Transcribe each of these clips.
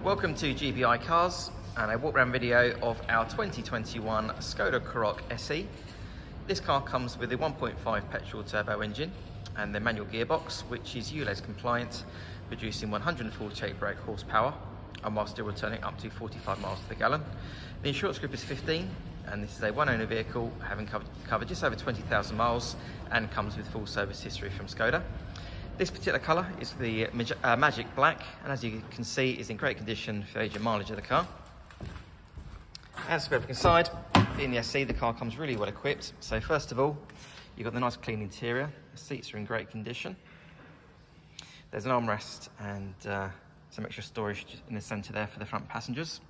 Welcome to GBI Cars and a walk around video of our 2021 Skoda Karoq SE. This car comes with a 1.5 petrol turbo engine and the manual gearbox, which is ULEZ compliant, producing 148 brake horsepower and while still returning up to 45 miles to the gallon. The insurance group is 15 and this is a one owner vehicle having covered just over 20,000 miles and comes with full service history from Skoda. This particular colour is the Magic Black, and as you can see is in great condition for the age and mileage of the car. As we look inside, being the SE, the car comes really well equipped. So first of all, you've got the nice clean interior. The seats are in great condition. There's an armrest and some extra storage in the centre there for the front passengers.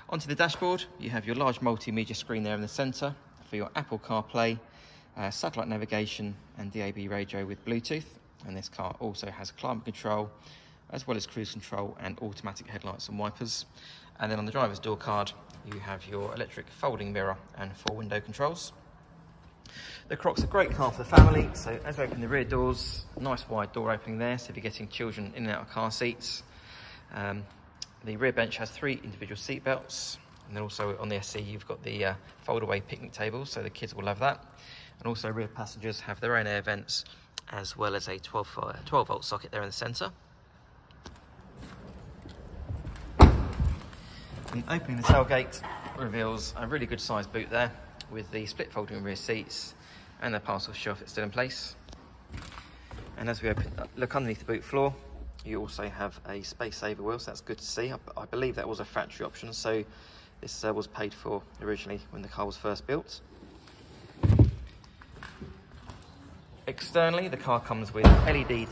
Onto the dashboard, you have your large multimedia screen there in the centre for your Apple Carplay, satellite navigation and DAB radio with Bluetooth. And this car also has climate control, as well as cruise control and automatic headlights and wipers. And then on the driver's door card, you have your electric folding mirror and 4 window controls. The Karoq's a great car for the family, so as we open the rear doors, nice wide door opening there, so if you're getting children in and out of car seats. The rear bench has 3 individual seat belts, and then also on the SE you've got the fold-away picnic table, so the kids will love that. And also rear passengers have their own air vents, as well as a 12 volt socket there in the centre. And opening the tailgate reveals a really good sized boot there with the split folding rear seats and the parcel shelf that's still in place. And as we look underneath the boot floor, you also have a space saver wheel, so that's good to see. I believe that was a factory option, so this was paid for originally when the car was first built. Externally, the car comes with LED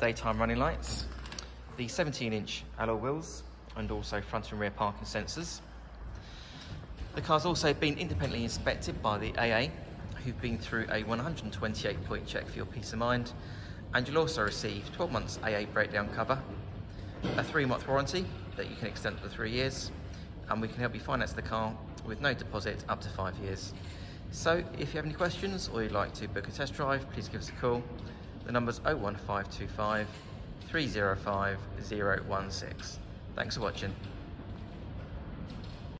daytime running lights, the 17-inch alloy wheels, and also front and rear parking sensors. The car's also been independently inspected by the AA, who've been through a 128-point check for your peace of mind, and you'll also receive 12 months AA breakdown cover, a 3-month warranty that you can extend to 3 years, and we can help you finance the car with no deposit up to 5 years. So if you have any questions or you'd like to book a test drive, please give us a call. The number's 01525 305 016. Thanks for watching.